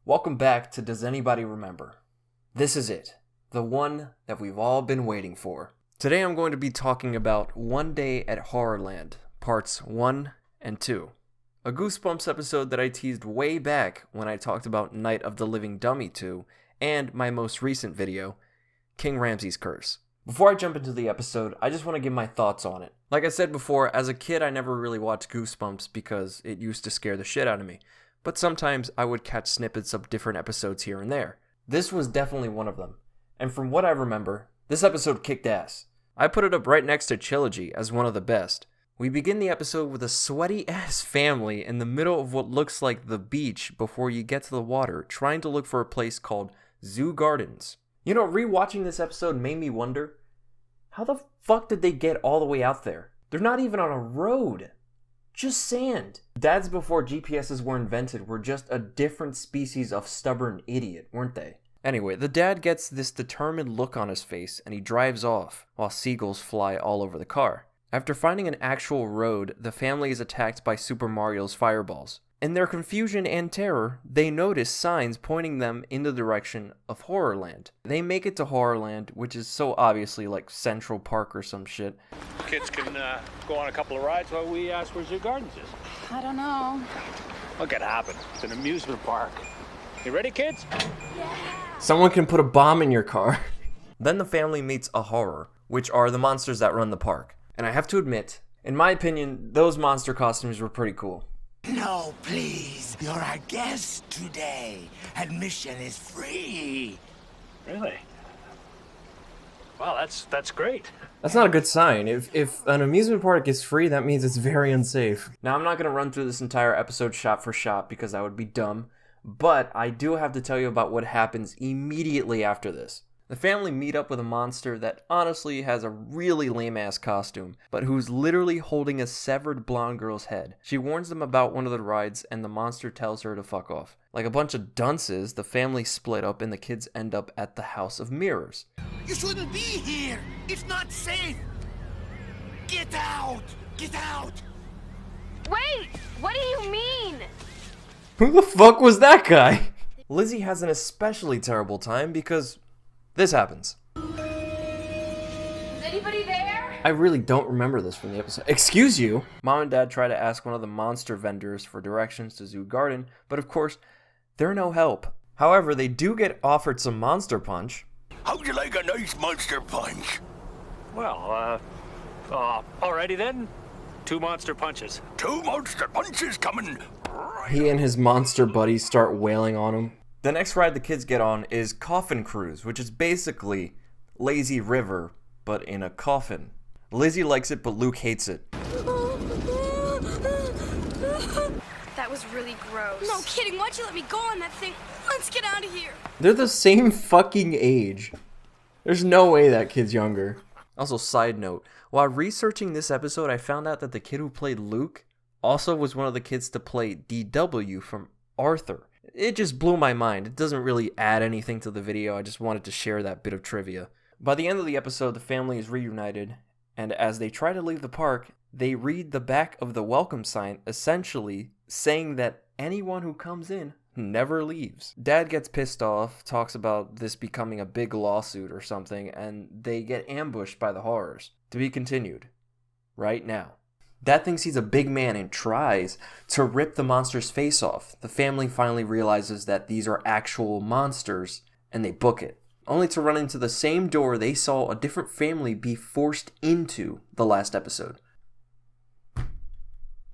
Welcome back to Does Anybody Remember? This is it, the one that we've all been waiting for. Today I'm going to be talking about One Day at Horrorland, parts 1 and 2. A Goosebumps episode that I teased way back when I talked about Night of the Living Dummy 2, and my most recent video, King Ramses' Curse. Before I jump into the episode, I just want to give my thoughts on it. Like I said before, as a kid I never really watched Goosebumps because it used to scare the shit out of me. But sometimes I would catch snippets of different episodes here and there. This was definitely one of them. And from what I remember, this episode kicked ass. I put it up right next to Trilogy as one of the best. We begin the episode with a sweaty-ass family in the middle of what looks like the beach before you get to the water, trying to look for a place called Zoo Gardens. You know, rewatching this episode made me wonder, how the fuck did they get all the way out there? They're not even on a road. Just sand. Dads before GPSs were invented were just a different species of stubborn idiot, weren't they? Anyway, the dad gets this determined look on his face and he drives off, while seagulls fly all over the car. After finding an actual road, the family is attacked by Super Mario's fireballs. In their confusion and terror, they notice signs pointing them in the direction of Horrorland. They make it to Horrorland, which is so obviously like Central Park or some shit. Kids can go on a couple of rides while we ask where Zoo Gardens is. I don't know. What could happen? It's an amusement park. You ready, kids? Someone can put a bomb in your car. Then the family meets a horror, which are the monsters that run the park. And I have to admit, in my opinion, those monster costumes were pretty cool. No, please. You're our guest today. Admission is free. Really? Wow, that's great. That's not a good sign. If an amusement park is free, that means it's very unsafe. Now, I'm not going to run through this entire episode shot for shot because that would be dumb. But I do have to tell you about what happens immediately after this. The family meet up with a monster that honestly has a really lame-ass costume, but who's literally holding a severed blonde girl's head. She warns them about one of the rides, and the monster tells her to fuck off. Like a bunch of dunces, the family split up and the kids end up at the House of Mirrors. You shouldn't be here. It's not safe. Get out. Get out. Wait! What do you mean? Who the fuck was that guy? Lizzie has an especially terrible time because this happens. Is anybody there? I really don't remember this from the episode. Excuse you? Mom and Dad try to ask one of the monster vendors for directions to Zoo Garden, but of course, they're no help. However, they do get offered some Monster Punch. How'd you like a nice monster punch? Well, alrighty then. 2 monster punches. 2 monster punches coming. He and his monster buddies start wailing on him. The next ride the kids get on is Coffin Cruise, which is basically Lazy River, but in a coffin. Lizzie likes it, but Luke hates it. That was really gross. No kidding, why'd you let me go on that thing? Let's get out of here. They're the same fucking age. There's no way that kid's younger. Also, side note, while researching this episode, I found out that the kid who played Luke also was one of the kids to play DW from Arthur. It just blew my mind. It doesn't really add anything to the video. I just wanted to share that bit of trivia. By the end of the episode, the family is reunited, and as they try to leave the park, they read the back of the welcome sign, essentially saying that anyone who comes in never leaves. Dad gets pissed off, talks about this becoming a big lawsuit or something, and they get ambushed by the horrors. To be continued. Right now. Dad thinks he's a big man and tries to rip the monster's face off. The family finally realizes that these are actual monsters, and they book it. Only to run into the same door they saw a different family be forced into the last episode.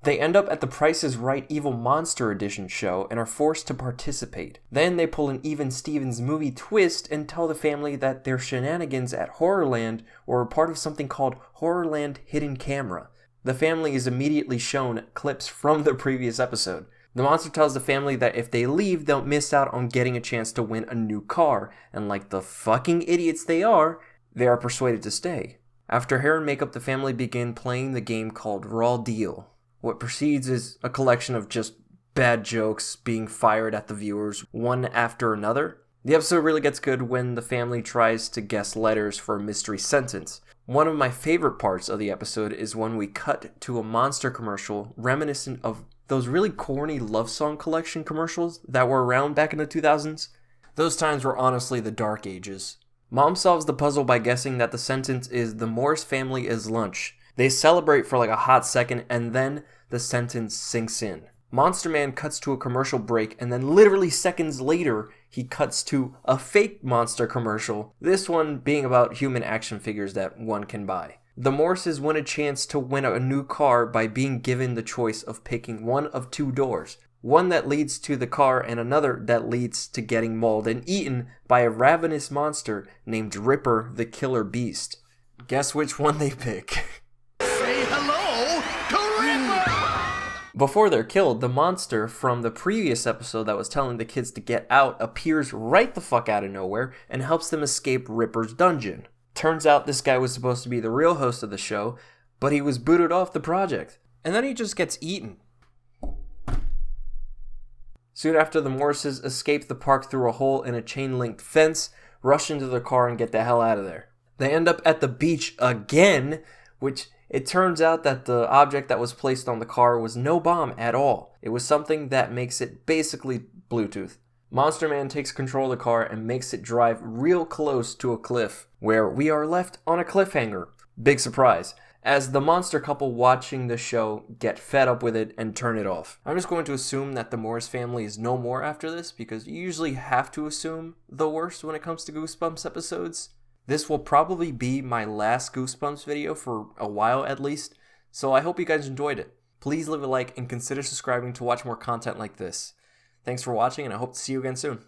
They end up at the Price is Right Evil Monster Edition show and are forced to participate. Then they pull an Even Stevens movie twist and tell the family that their shenanigans at Horrorland were part of something called Horrorland Hidden Camera. The family is immediately shown clips from the previous episode. The monster tells the family that if they leave, they'll miss out on getting a chance to win a new car, and like the fucking idiots they are persuaded to stay. After hair and makeup, the family begin playing the game called Raw Deal. What precedes is a collection of just bad jokes being fired at the viewers, one after another. The episode really gets good when the family tries to guess letters for a mystery sentence. One of my favorite parts of the episode is when we cut to a monster commercial reminiscent of those really corny love song collection commercials that were around back in the 2000s? Those times were honestly the dark ages. Mom solves the puzzle by guessing that the sentence is "the Morse family is lunch." They celebrate for like a hot second and then the sentence sinks in. Monster Man cuts to a commercial break and then literally seconds later he cuts to a fake monster commercial, this one being about human action figures that one can buy. The Morses win a chance to win a new car by being given the choice of picking one of two doors. One that leads to the car and another that leads to getting mauled and eaten by a ravenous monster named Ripper the Killer Beast. Guess which one they pick? Say hello to Ripper! Before they're killed, the monster from the previous episode that was telling the kids to get out appears right the fuck out of nowhere and helps them escape Ripper's dungeon. Turns out this guy was supposed to be the real host of the show, but he was booted off the project. And then he just gets eaten. Soon after, the Morrises escape the park through a hole in a chain-linked fence, rush into their car, and get the hell out of there. They end up at the beach again, which it turns out that the object that was placed on the car was no bomb at all. It was something that makes it basically Bluetooth. Monster Man takes control of the car and makes it drive real close to a cliff, where we are left on a cliffhanger. Big surprise, as the monster couple watching the show get fed up with it and turn it off. I'm just going to assume that the Morris family is no more after this, because you usually have to assume the worst when it comes to Goosebumps episodes. This will probably be my last Goosebumps video for a while at least, so I hope you guys enjoyed it. Please leave a like and consider subscribing to watch more content like this. Thanks for watching, and I hope to see you again soon.